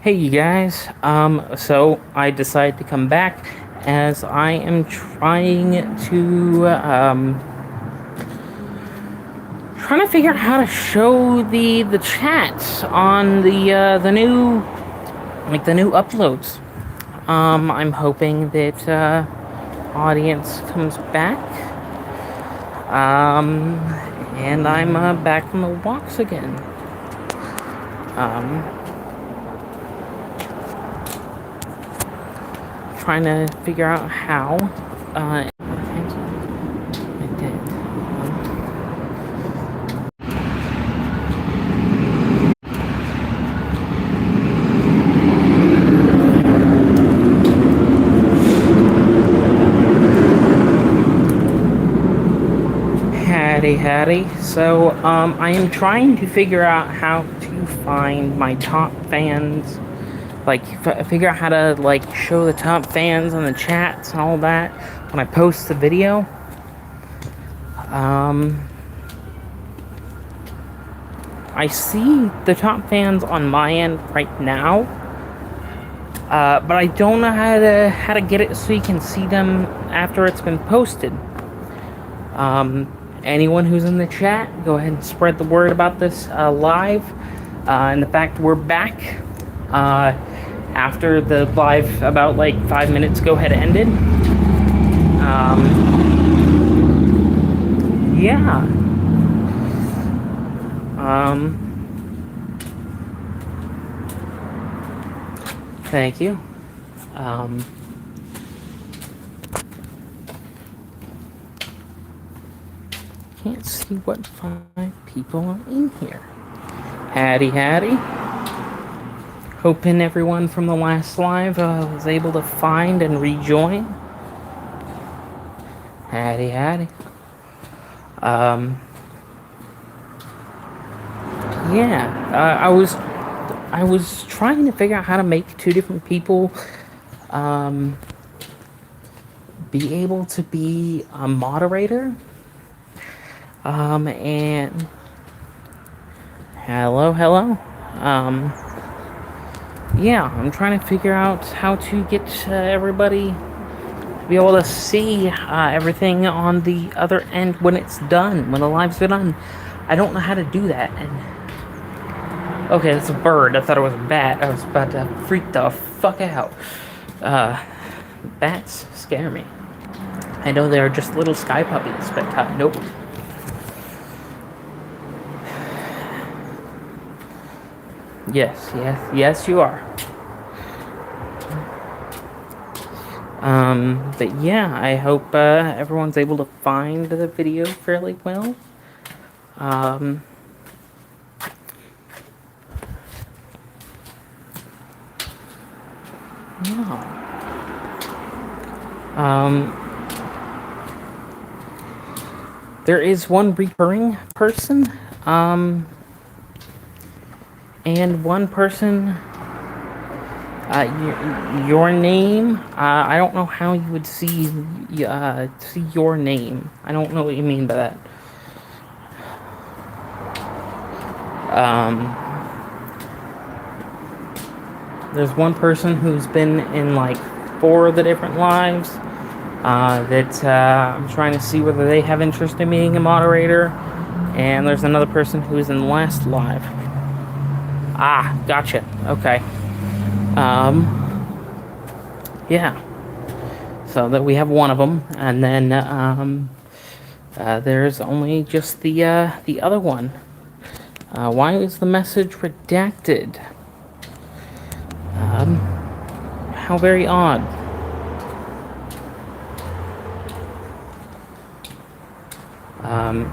Hey you guys, so I decided to come back as I am trying to figure out how to show the chats on the new the new uploads. I'm hoping that audience comes back. Um, and I'm back on the walks again. Um, Trying to figure out how. I did. Howdy. So, I am trying to figure out how to find my top fans. Figure out how to, show the top fans on the chats and all that when I post the video. I see the top fans on my end right now. But I don't know how to get it so you can see them after it's been posted. Anyone who's in the chat, go ahead and spread the word about this live, and the fact we're back after the live about 5 minutes ago had ended. Yeah. Thank you. Can't see what 5 people are in here. Howdy. Hoping everyone from the last live was able to find and rejoin. Howdy. Yeah, I was trying to figure out how to make 2 different people be able to be a moderator. And hello. Yeah, I'm trying to figure out how to get everybody to be able to see everything on the other end when it's done, when the live's done. I don't know how to do that. And okay, that's a bird. I thought it was a bat. I was about to freak the fuck out. Bats scare me. I know they're just little sky puppies, but nope. Yes, you are. But yeah, I hope everyone's able to find the video fairly well. Yeah. There is one recurring person, and one person, your name, I don't know how you would see your name. I don't know what you mean by that. There's one person who's been in 4 of the different lives, that I'm trying to see whether they have interest in being a moderator, and there's another person who's in the last live. Ah, gotcha. Okay. Yeah. So that we have one of them, and then there's only just the other one. Why is the message redacted? How very odd.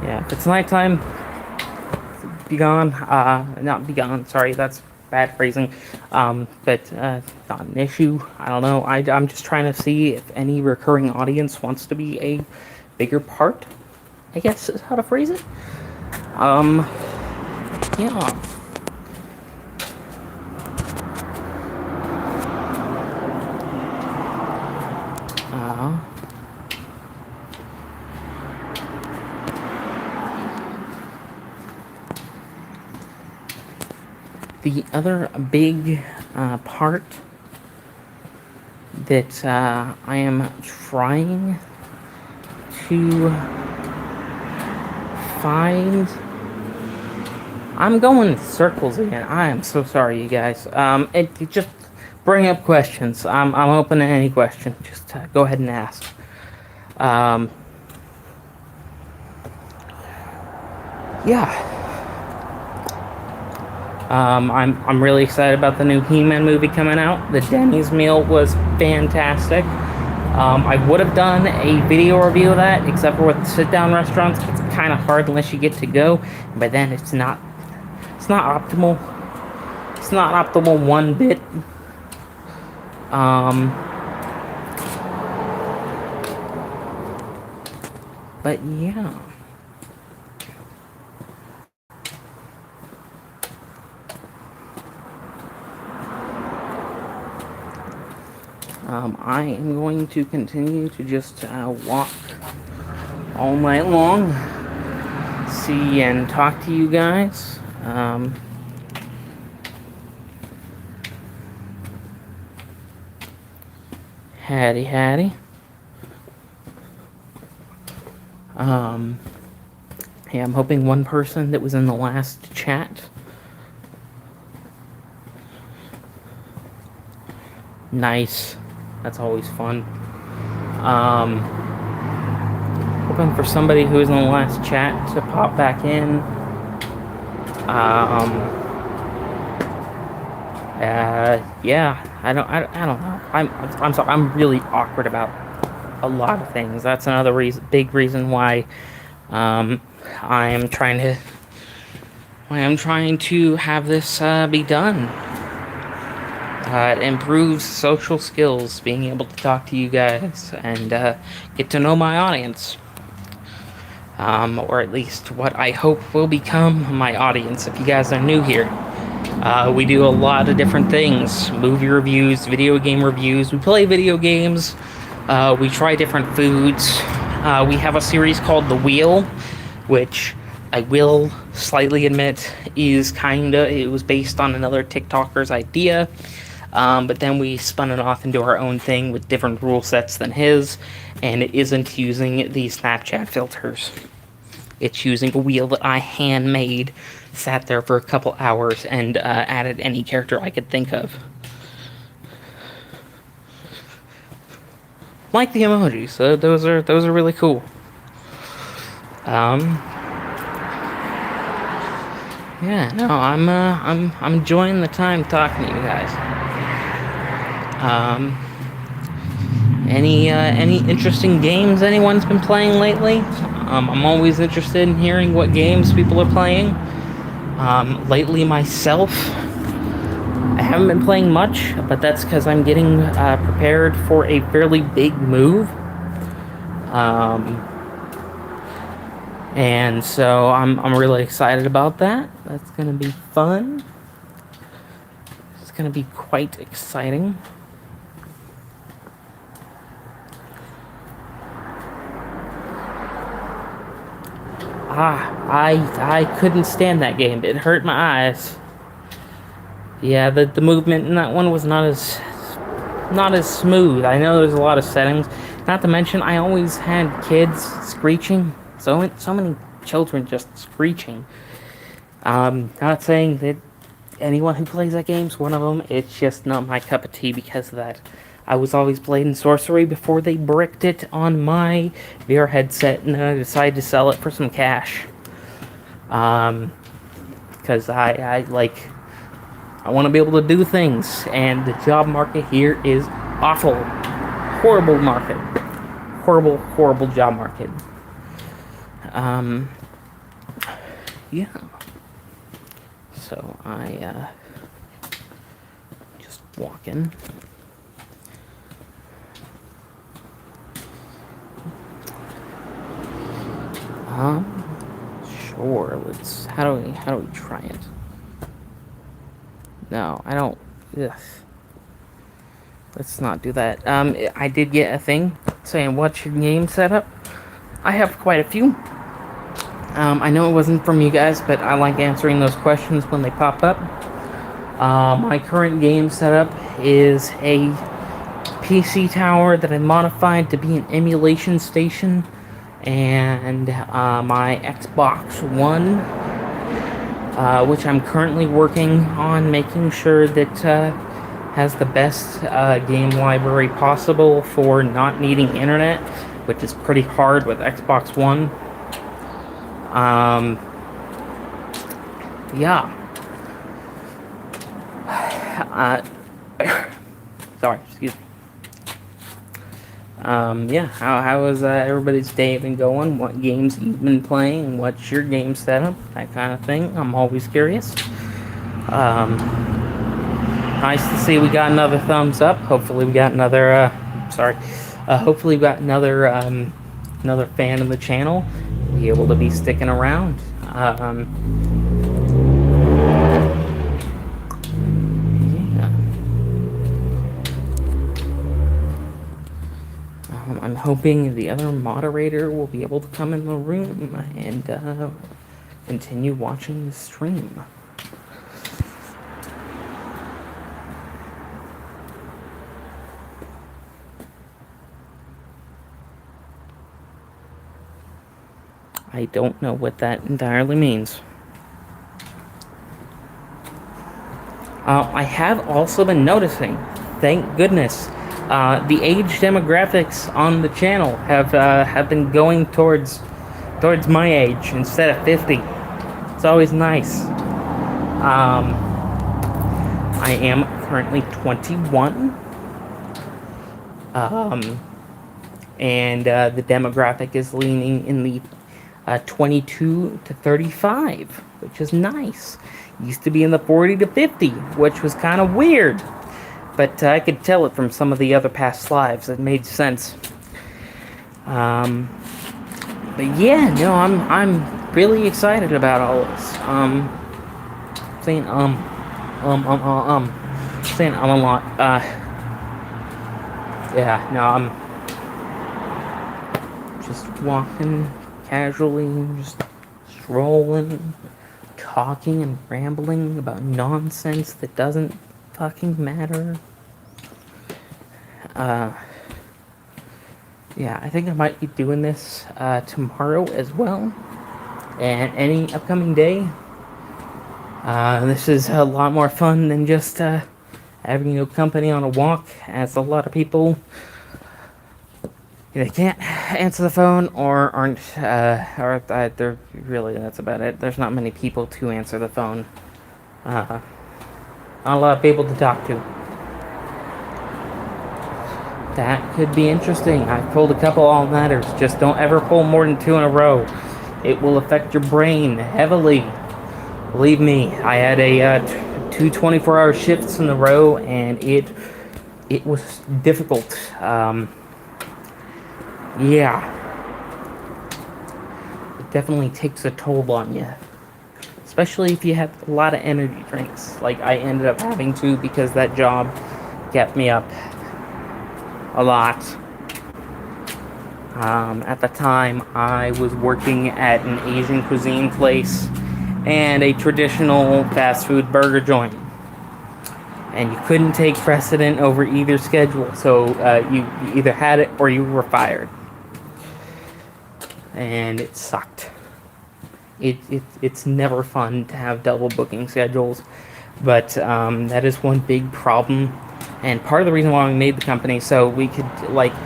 Yeah, if it's nighttime, be gone. Not be gone, sorry, that's bad phrasing. But not an issue. I don't know. I'm just trying to see if any recurring audience wants to be a bigger part, I guess is how to phrase it. Yeah. The other big part that I am trying to find. I'm going in circles again. I am so sorry, you guys. It just bring up questions. I'm open to any question. Just go ahead and ask. Yeah. I'm really excited about the new He-Man movie coming out. The Denny's meal was fantastic. I would have done a video review of that, except for with sit-down restaurants. It's kind of hard unless you get to go. But then it's not optimal. It's not optimal one bit. But yeah. I am going to continue to just walk all night long, see and talk to you guys. Hattie. Yeah, I'm hoping one person that was in the last chat. Nice. That's always fun. Hoping for somebody who was in the last chat to pop back in. Yeah, I don't know. I'm sorry. I'm really awkward about a lot of things. That's another big reason why I am trying to have this be done. It improves social skills, being able to talk to you guys and get to know my audience. Or at least what I hope will become my audience if you guys are new here. We do a lot of different things. Movie reviews, video game reviews. We play video games. We try different foods. We have a series called The Wheel, which I will slightly admit it was based on another TikToker's idea. But then we spun it off into our own thing with different rule sets than his, and it isn't using the Snapchat filters. It's using a wheel that I handmade, sat there for a couple hours, and added any character I could think of. Like the emojis, so those are really cool. Yeah, no, I'm enjoying the time talking to you guys. Any interesting games anyone's been playing lately? I'm always interested in hearing what games people are playing. Lately myself, I haven't been playing much, but that's because I'm getting prepared for a fairly big move. And so I'm really excited about that. That's gonna be fun. It's gonna be quite exciting. I couldn't stand that game. It hurt my eyes. Yeah, the movement in that one was not as smooth. I know there's a lot of settings. Not to mention, I always had kids screeching. So many children just screeching. Not saying that anyone who plays that game's one of them. It's just not my cup of tea because of that. I was always playing sorcery before they bricked it on my VR headset, and then I decided to sell it for some cash. Because I want to be able to do things, and the job market here is awful. Horrible market. Horrible job market. Yeah. So I just walking. Sure. How do we try it? No, I don't. Ugh. Let's not do that. I did get a thing saying, what's your game setup? I have quite a few. I know it wasn't from you guys, but I like answering those questions when they pop up. My current game setup is a PC tower that I modified to be an emulation station, and my Xbox One, which I'm currently working on making sure that has the best game library possible for not needing internet, which is pretty hard with Xbox One. Yeah. Sorry, excuse me. Yeah, how has everybody's day been going? What games you've been playing? What's your game setup? That kind of thing. I'm always curious. Nice to see we got another thumbs up. Hopefully we got another, hopefully we got another fan of the channel. Be able to be sticking around. I'm hoping the other moderator will be able to come in the room and continue watching the stream. I don't know what that entirely means. I have also been noticing, thank goodness, the age demographics on the channel have been going towards my age instead of 50. It's always nice. I am currently 21. And the demographic is leaning in the 22 to 35, which is nice. Used to be in the 40 to 50, which was kind of weird. But I could tell it from some of the other past lives. It made sense. But yeah, no, I'm really excited about all this. Saying saying a lot. Yeah, no, I'm just walking casually, just strolling, talking and rambling about nonsense that doesn't fucking matter. Yeah, I think I might be doing this tomorrow as well, and any upcoming day. This is a lot more fun than just having company on a walk, as a lot of people they can't answer the phone or aren't, or they're really, that's about it. There's not many people to answer the phone. Not a lot of people to talk to. That could be interesting. I've pulled a couple all-nighters. Just don't ever pull more than 2 in a row. It will affect your brain heavily. Believe me, I had two 24-hour shifts in a row, and it was difficult. Yeah. It definitely takes a toll on you. Especially if you have a lot of energy drinks, like I ended up having to, because that job kept me up a lot. At the time, I was working at an Asian cuisine place and a traditional fast food burger joint. And you couldn't take precedent over either schedule, so you either had it or you were fired. And it sucked. It's never fun to have double booking schedules, but that is one big problem, and part of the reason why we made the company, so we could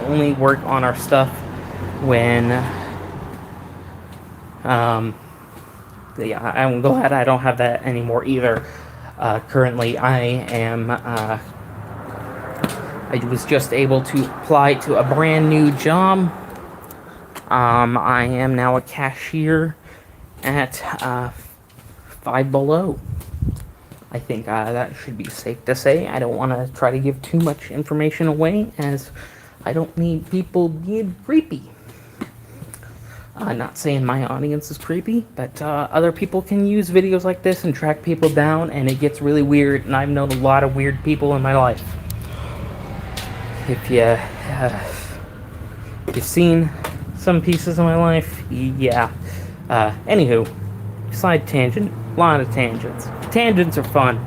only work on our stuff when yeah, I'm glad I don't have that anymore either. Currently I was just able to apply to a brand new job. I am now a cashier at Five Below. I think that should be safe to say. I don't want to try to give too much information away, as I don't need people being creepy. Not saying my audience is creepy, but other people can use videos like this and track people down, and it gets really weird, and I've known a lot of weird people in my life. If you've seen some pieces of my life, yeah. Anywho, side tangent, a lot of tangents. Tangents are fun.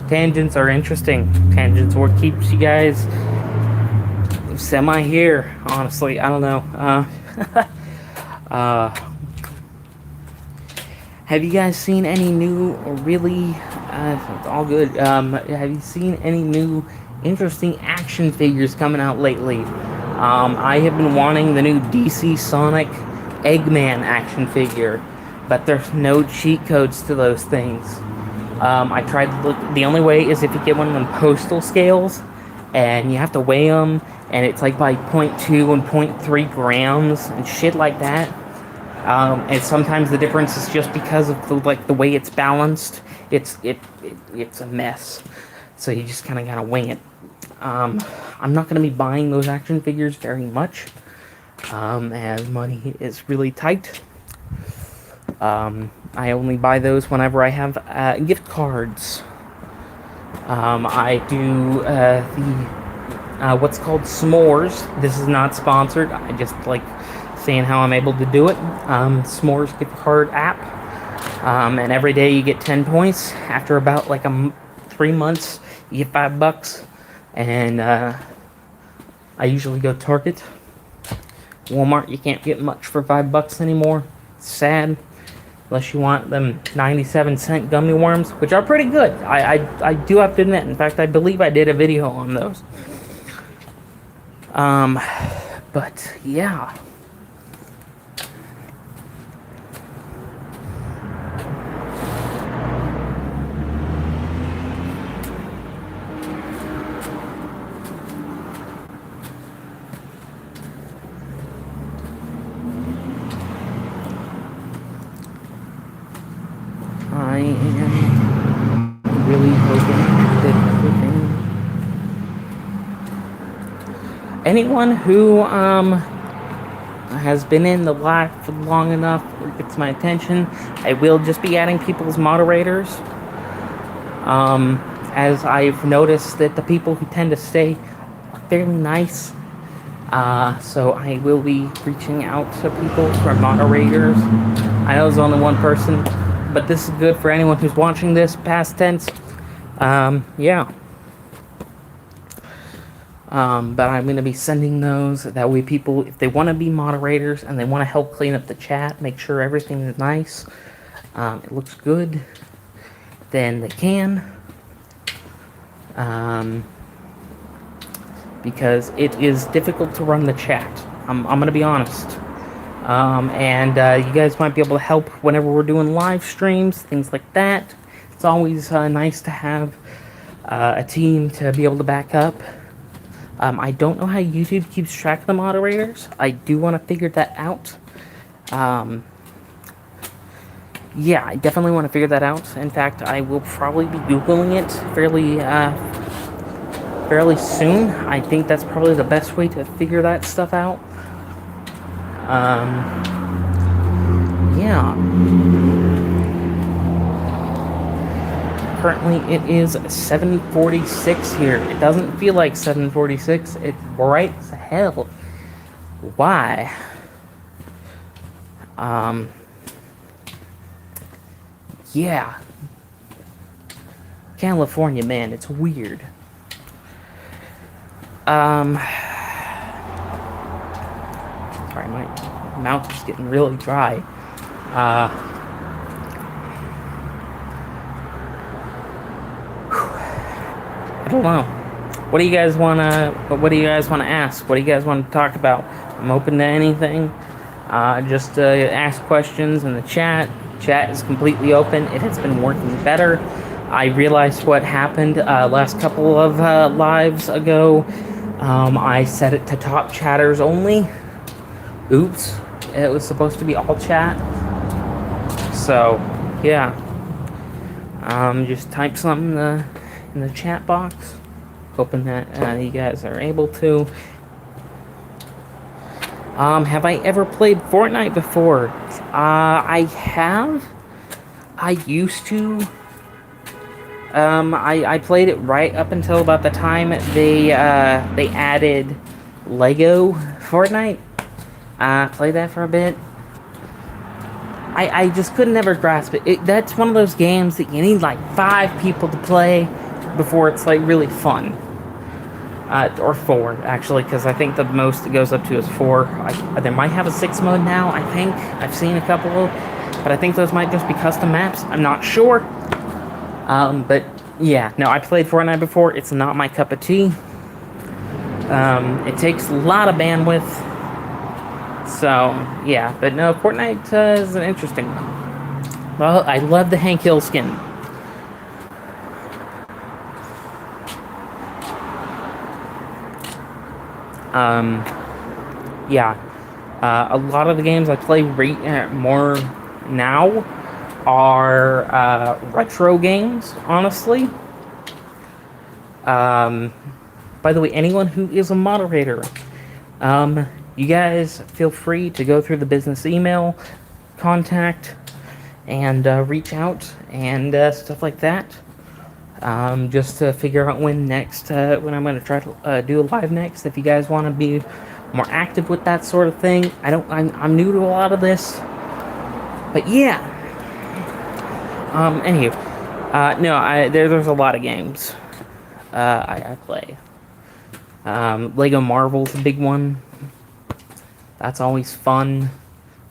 Tangents are interesting. Tangents are what keeps you guys semi here, honestly. I don't know. Uh, have you guys seen any new, really, it's all good, have you seen any new interesting action figures coming out lately? I have been wanting the new DC Sonic Eggman action figure, but there's no cheat codes to those things. I tried to look, the only way is if you get one of them postal scales, and you have to weigh them, and it's like by 0.2 and 0.3 grams, and shit like that. And sometimes the difference is just because of the way it's balanced. It's a mess. So you just kind of gotta wing it. I'm not gonna be buying those action figures very much, as money is really tight. I only buy those whenever I have gift cards. I do the what's called s'mores. This is not sponsored. I just like saying how I'm able to do it. S'mores gift card app. And every day you get 10 points. After about like 3 months, you get $5. And I usually go Target. Walmart, you can't get much for $5 anymore. It's sad. Unless you want them 97-cent gummy worms, which are pretty good. I do have to admit. In fact, I believe I did a video on those. But yeah. I am really hoping that everything... Anyone who has been in the live for long enough or gets my attention, I will just be adding people as moderators. As I've noticed that the people who tend to stay are fairly nice. So I will be reaching out to people for moderators. I know there's only one person, but this is good for anyone who's watching this, past tense. Yeah. But I'm going to be sending those. That way people, if they want to be moderators and they want to help clean up the chat, make sure everything is nice, it looks good, then they can. Because it is difficult to run the chat. I'm going to be honest. And you guys might be able to help whenever we're doing live streams, things like that. It's always nice to have a team to be able to back up. I don't know how YouTube keeps track of the moderators. I do want to figure that out. Yeah, I definitely want to figure that out. In fact, I will probably be Googling it fairly soon. I think that's probably the best way to figure that stuff out. Yeah. Currently, it is 7:46 here. It doesn't feel like 7:46. It's bright as hell. Why? Yeah. California, man, it's weird. Sorry, my mouth is getting really dry. I don't know. What do you guys wanna ask? What do you guys want to talk about? I'm open to anything. Just ask questions in the chat. Chat is completely open. It has been working better. I realized what happened last couple of lives ago. I set it to top chatters only. Oops. It was supposed to be all chat. So, yeah. Just type something in the chat box. Hoping that you guys are able to. Have I ever played Fortnite before? I have. I used to. I played it right up until about the time they added Lego Fortnite. Played that for a bit. I just could never grasp it. That's one of those games that you need like 5 people to play. before it's like really fun. Or 4, actually, because I think the most it goes up to is 4. They might have a 6 mode now, I think. I've seen a couple of, but I think those might just be custom maps. I'm not sure. But yeah, no, I played Fortnite before. It's not my cup of tea. It takes a lot of bandwidth. So, yeah, but no, Fortnite is an interesting one. Well, I love the Hank Hill skin. Yeah, a lot of the games I play more now are retro games, honestly. By the way, anyone who is a moderator, you guys feel free to go through the business email, contact, and reach out and stuff like that. Just to figure out when I'm going to try to do a live next. If you guys want to be more active with that sort of thing, I'm new to a lot of this, but yeah. Anywho, no, there's a lot of games I play. Lego Marvel's a big one. That's always fun.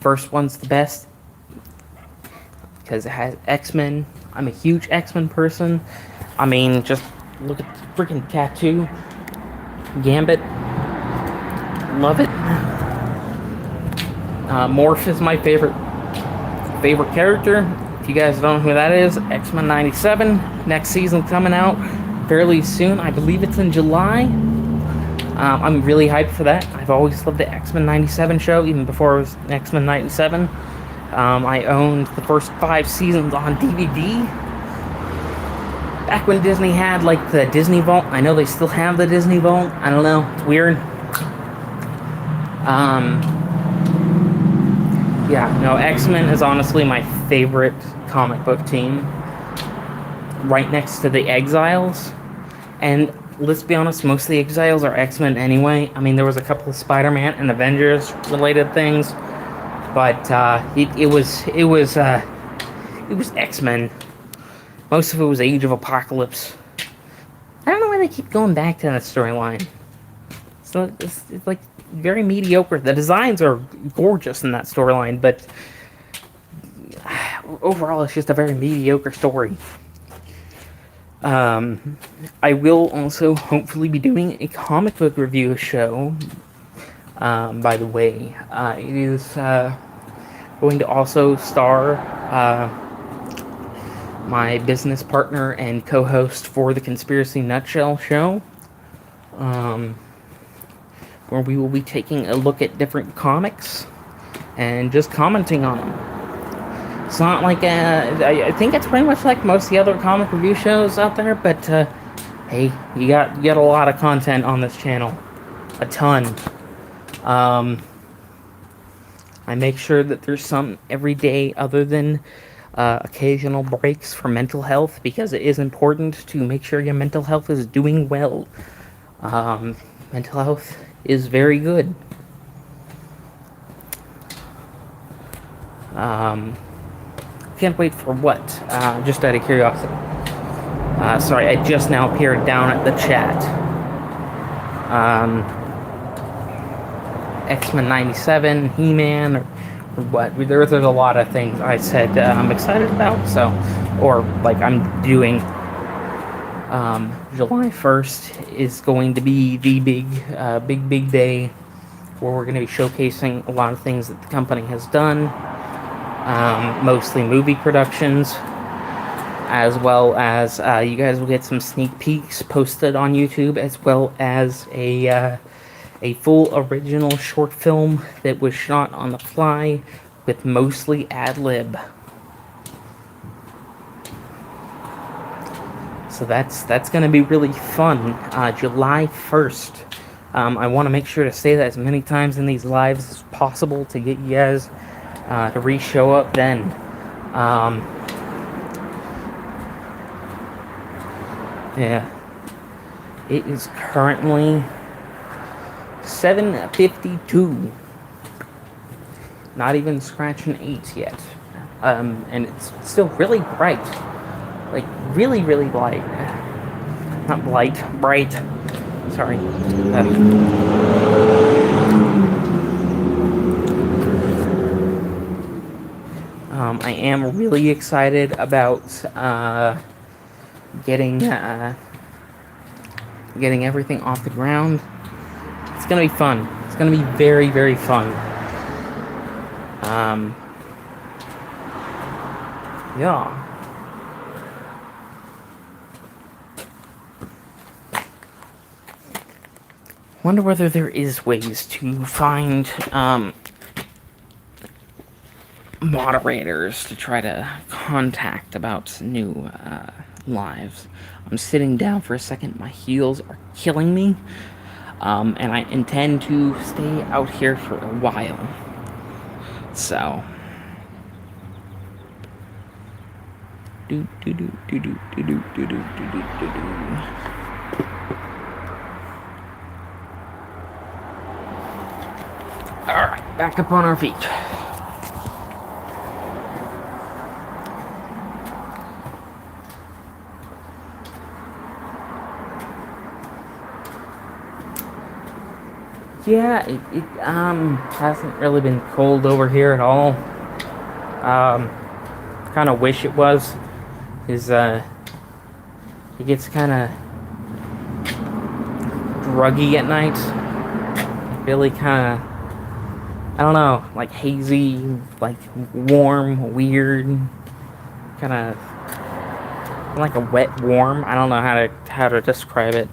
First one's the best because it has X-Men. I'm a huge X-Men person. I mean, just look at the freaking tattoo. Gambit. Love it. Morph is my favorite character. If you guys don't know who that is, X-Men 97. Next season coming out fairly soon. I believe it's in July. I'm really hyped for that. I've always loved the X-Men 97 show, even before it was X-Men 97. I owned the first 5 seasons on DVD. Back when Disney had, like, the Disney Vault. I know they still have the Disney Vault. I don't know. It's weird. Yeah, no, X-Men is honestly my favorite comic book team. Right next to the Exiles. And let's be honest, most of the Exiles are X-Men anyway. I mean, there was a couple of Spider-Man and Avengers-related things. But, it was X-Men. Most of it was Age of Apocalypse. I don't know why they keep going back to that storyline. So it's like very mediocre. The designs are gorgeous in that storyline, but overall it's just a very mediocre story. I will also hopefully be doing a comic book review show. By the way, it is going to also star my business partner and co-host for the Conspiracy Nutshell show, where we will be taking a look at different comics and just commenting on them. It's not like I think it's pretty much like most of the other comic review shows out there, but hey, you got a lot of content on this channel, a ton. I make sure that there's some every day other than occasional breaks for mental health, because it is important to make sure your mental health is doing well. Mental health is very good. Can't wait for what? Just out of curiosity. Sorry, I just now appeared down at the chat. X-Men 97, He-Man, or what? There's a lot of things I said I'm excited about, so, or like I'm doing. July 1st is going to be the big day where we're going to be showcasing a lot of things that the company has done, mostly movie productions, as well as you guys will get some sneak peeks posted on YouTube, as well as a full original short film that was shot on the fly with mostly ad-lib. So that's going to be really fun. July 1st. I want to make sure to say that as many times in these lives as possible to get you guys to re-show up then. Yeah. It is currently 7:52. Not even scratching 8 yet. And it's still really bright. Like, really, really bright. Not blight, bright. Sorry. I am really excited about getting everything off the ground. It's gonna be fun. It's gonna be very, very fun. Yeah. Wonder whether there is ways to find moderators to try to contact about new lives. I'm sitting down for a second. My heels are killing me, and I intend to stay out here for a while. So. Alright, back up on our feet. Yeah, it hasn't really been cold over here at all. Kind of wish it was. It gets kind of druggy at night. Really kind of, I don't know, like hazy, like warm, weird, kind of like a wet warm. I don't know how to describe it.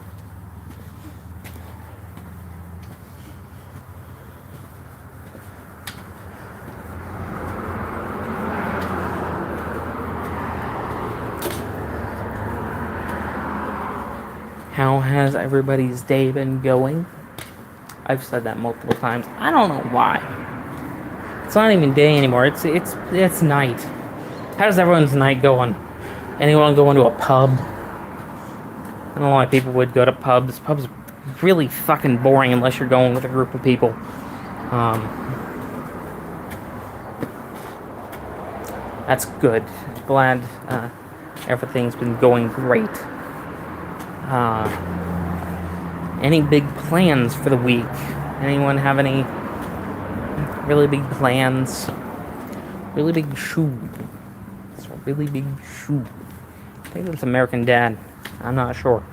How has everybody's day been going? I've said that multiple times. I don't know why. It's not even day anymore. It's night. How's everyone's night going? Anyone going to a pub? I don't know why people would go to pubs. Pubs are really fucking boring unless you're going with a group of people. That's good. Glad everything's been going great. Any big plans for the week? Anyone have any really big plans? Really big shoe. It's a really big shoe. I think it's American Dad. I'm not sure.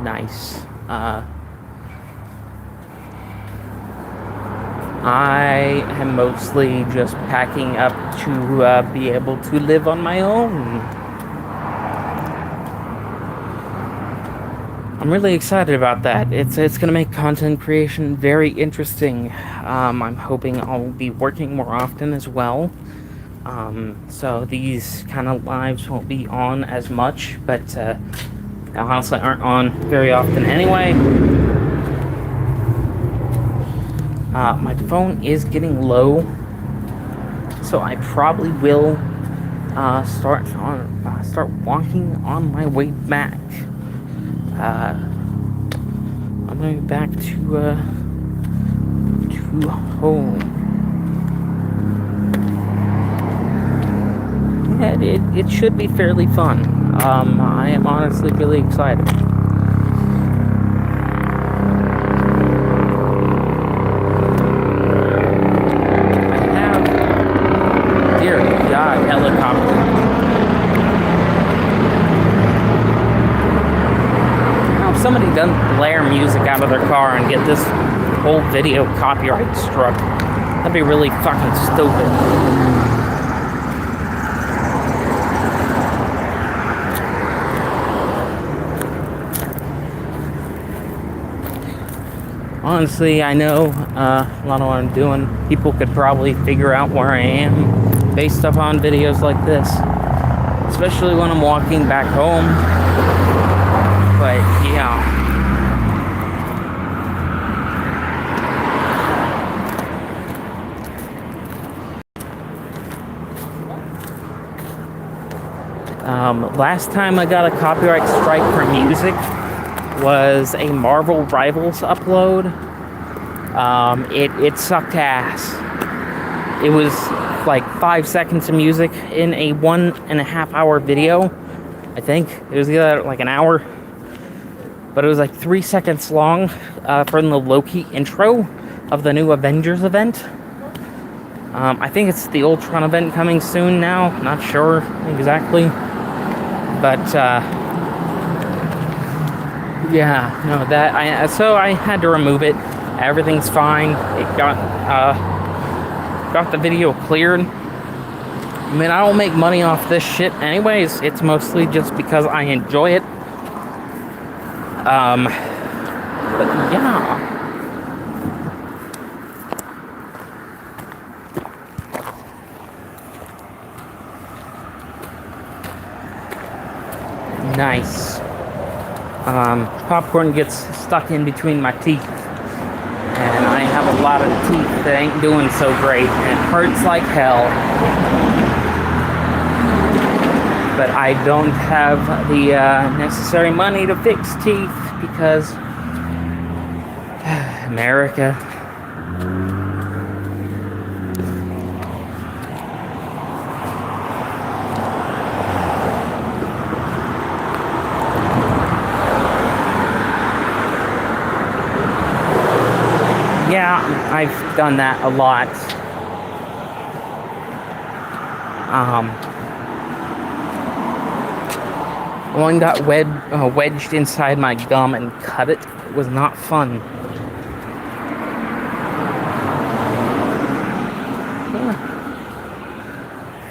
Nice. I am mostly just packing up to be able to live on my own. I'm really excited about that. It's going to make content creation very interesting. I'm hoping I'll be working more often as well. So these kind of lives won't be on as much, but honestly aren't on very often anyway. My phone is getting low, so I probably will start walking on my way back. I'm going to be back to home. Yeah, it should be fairly fun. I am honestly really excited. Somebody doesn't blare music out of their car and get this whole video copyright struck. That'd be really fucking stupid. Honestly, I know a lot of what I'm doing. People could probably figure out where I am based upon videos like this, especially when I'm walking back home. But yeah. Last time I got a copyright strike for music was a Marvel Rivals upload. It sucked ass. it was like 5 seconds of music in a 1.5 hour video. I think it was either like an hour, but it was like 3 seconds long from the Loki intro of the new Avengers event. I think it's the Ultron event coming soon now. Not sure exactly, but yeah, no, so I had to remove it. Everything's fine. It got the video cleared. I mean, I don't make money off this shit anyways. It's mostly just because I enjoy it. But yeah. Nice. Popcorn gets stuck in between my teeth. And I have a lot of teeth that ain't doing so great. And it hurts like hell. But I don't have the necessary money to fix teeth because America. Yeah, I've done that a lot. One got wedged inside my gum and cut it. It was not fun. Yeah.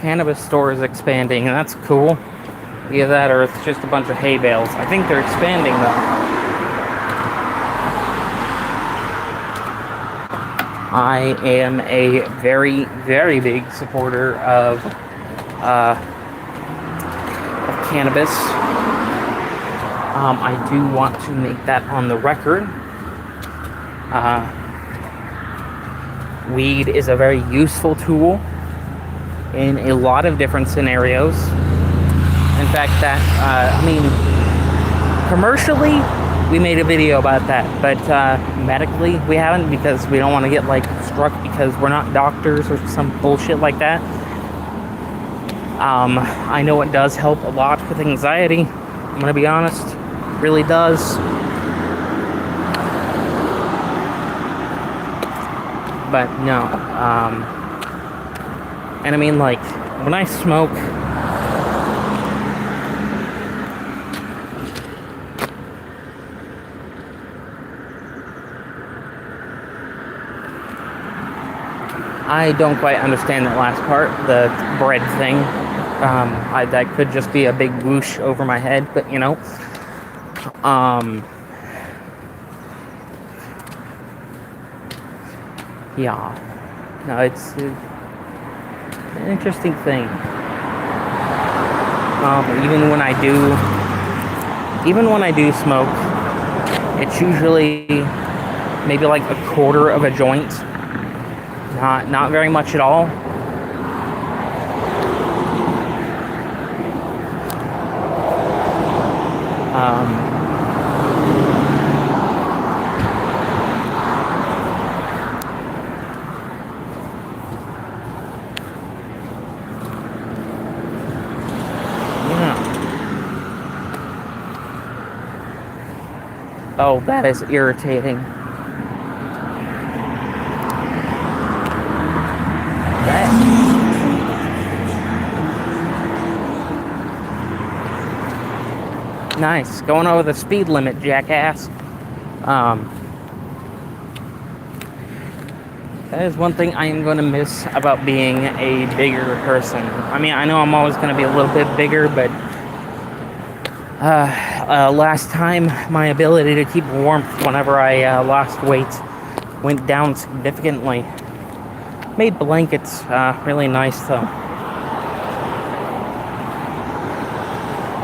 Cannabis store is expanding, and that's cool. Either that or it's just a bunch of hay bales. I think they're expanding, though. I am a very, very big supporter of cannabis. I do want to make that on the record. Weed is a very useful tool in a lot of different scenarios. In fact, commercially, we made a video about that, but medically, we haven't because we don't want to get struck because we're not doctors or some bullshit like that. I know it does help a lot with anxiety. I'm gonna be honest, it really does. But no, and I mean, when I smoke, I don't quite understand that last part, the bread thing. That could just be a big whoosh over my head, but yeah. No, it's an interesting thing. Even when I do smoke, it's usually maybe like a quarter of a joint. Not very much at all. Yeah. Oh, that is irritating. Nice. Going over the speed limit, jackass. That is one thing I am going to miss about being a bigger person. I mean, I know I'm always going to be a little bit bigger, but last time my ability to keep warmth whenever I lost weight went down significantly. Made blankets really nice, though.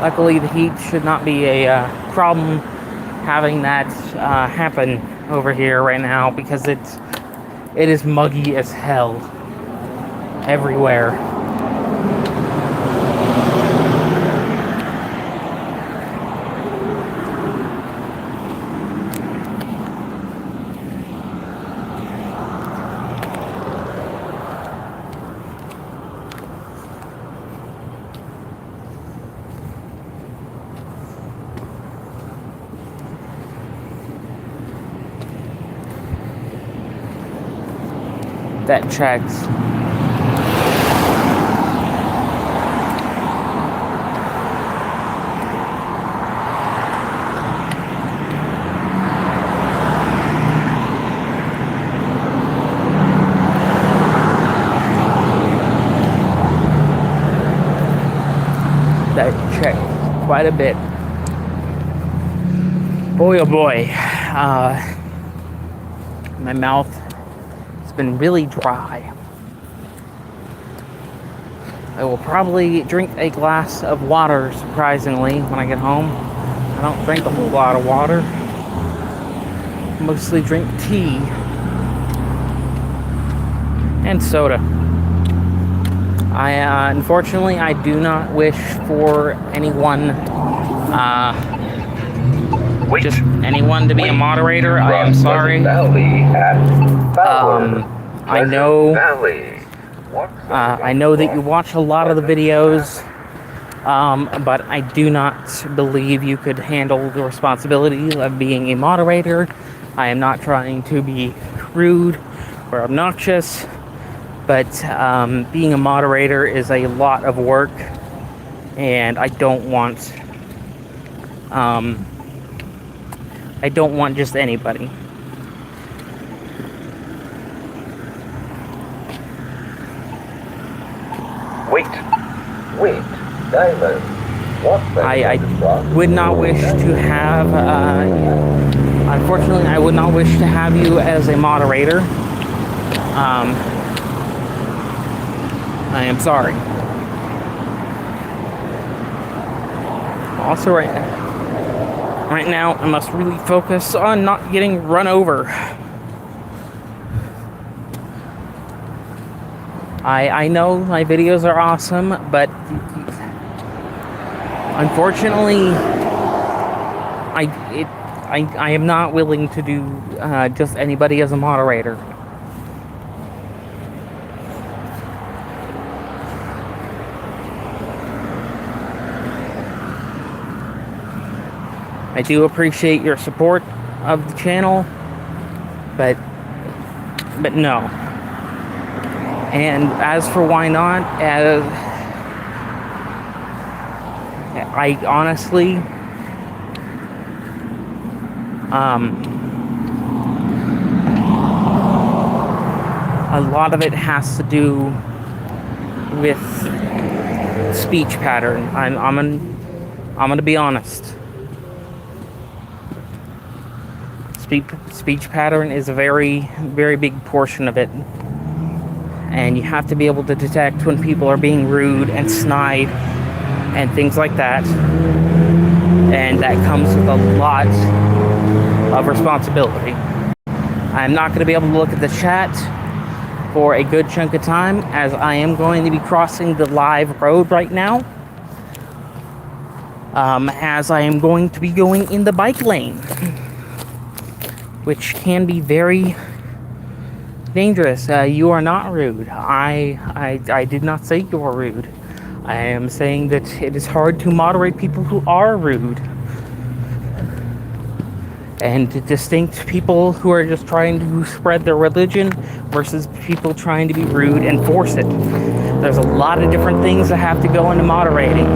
Luckily, the heat should not be a problem having that happen over here right now because it is muggy as hell everywhere. that checks. That checked quite a bit. Boy, oh boy. My mouth has been really dry. I will probably drink a glass of water, surprisingly, when I get home. I don't drink a whole lot of water. Mostly drink tea and soda. Unfortunately, I do not wish for anyone, just anyone to be a moderator. I am sorry. I know that you watch a lot of the videos, but I do not believe you could handle the responsibility of being a moderator. I am not trying to be rude or obnoxious, but being a moderator is a lot of work, and I don't want just anybody. Wait, Diamond. I would not wish to have, unfortunately, I would not wish to have you as a moderator. I am sorry. Also, right now, I must really focus on not getting run over. I know my videos are awesome, but unfortunately, I am not willing to do just anybody as a moderator. I do appreciate your support of the channel, but no. And as for why not, I honestly, a lot of it has to do with speech pattern. I'm gonna be honest. Speech pattern is a very, very big portion of it. And you have to be able to detect when people are being rude and snide and things like that. And that comes with a lot of responsibility. I'm not going to be able to look at the chat for a good chunk of time, as I am going to be crossing the live road right now. As I am going to be going in the bike lane, which can be very dangerous. You are not rude. I did not say you are rude. I am saying that it is hard to moderate people who are rude, and to distinct people who are just trying to spread their religion versus people trying to be rude and force it. There's a lot of different things that have to go into moderating.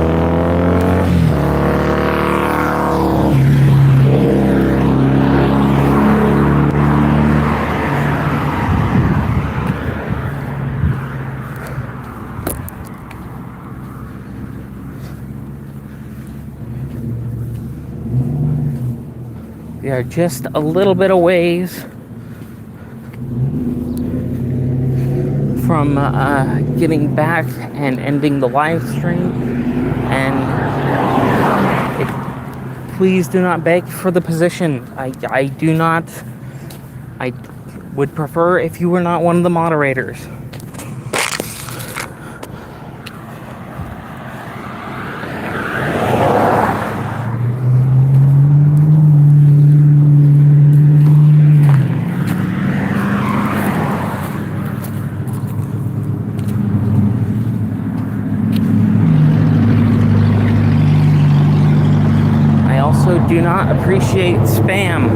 We are just a little bit of ways from getting back and ending the live stream, and please do not beg for the position. I would prefer if you were not one of the moderators. Do not appreciate spam.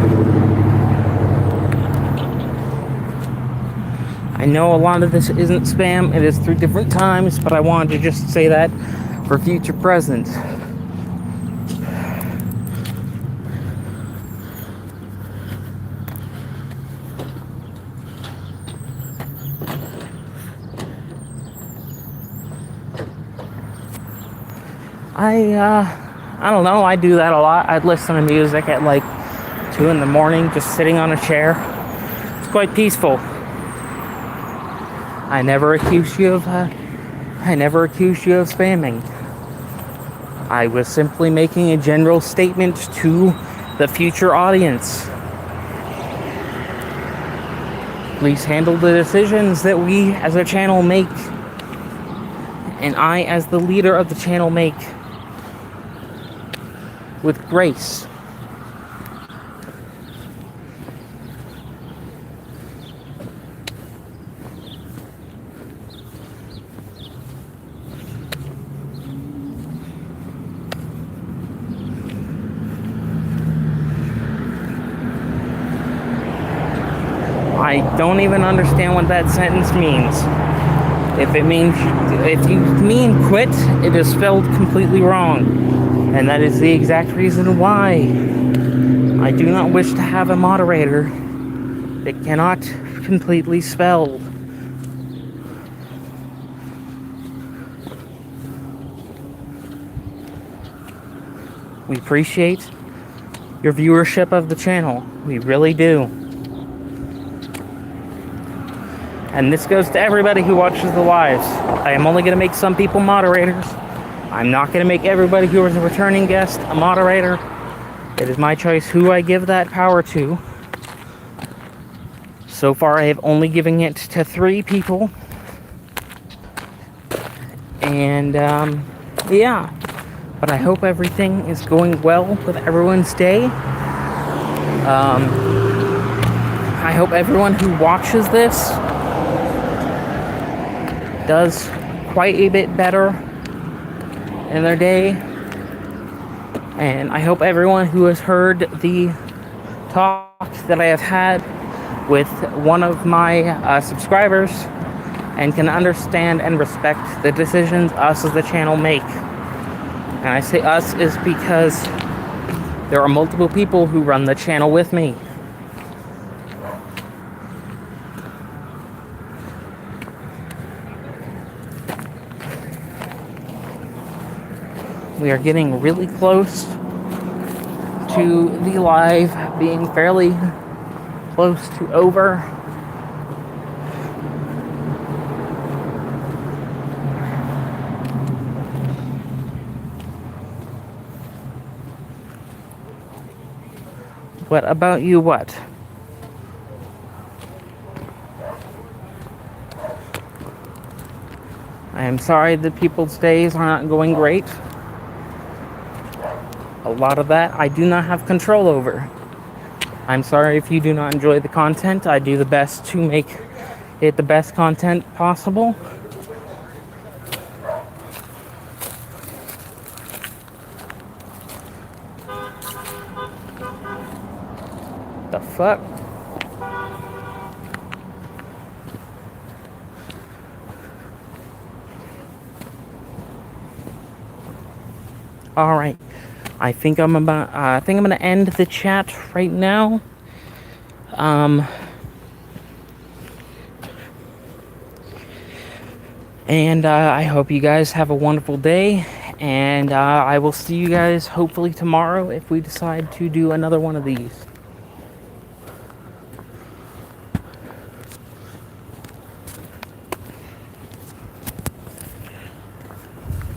I I know a lot of this isn't spam. It is through different times, but I wanted to just say that for future present. I don't know, I do that a lot. I'd listen to music at like 2 in the morning, just sitting on a chair. It's quite peaceful. I never accused you of spamming. I was simply making a general statement to the future audience. Please handle the decisions that we as a channel make, and I as the leader of the channel make, with grace. I don't even understand what that sentence means. If you mean quit, it is spelled completely wrong. And that is the exact reason why I do not wish to have a moderator that cannot completely spell. We appreciate your viewership of the channel. We really do. And this goes to everybody who watches the lives. I am only going to make some people moderators. I'm not going to make everybody who is a returning guest a moderator. It is my choice who I give that power to. So far, I have only given it to 3 people. And, yeah. But I hope everything is going well with everyone's day. I hope everyone who watches this does quite a bit better in their day. And I hope everyone who has heard the talk that I have had with one of my subscribers and can understand and respect the decisions us as the channel make. And I say us is because there are multiple people who run the channel with me. We are getting really close to the live being fairly close to over. What about you, what? I am sorry that people's days are not going great. A lot of that I do not have control over. I'm sorry if you do not enjoy the content. I do the best to make it the best content possible. The fuck? All right. I think I'm gonna end the chat right now. And I hope you guys have a wonderful day, and I will see you guys hopefully tomorrow if we decide to do another one of these.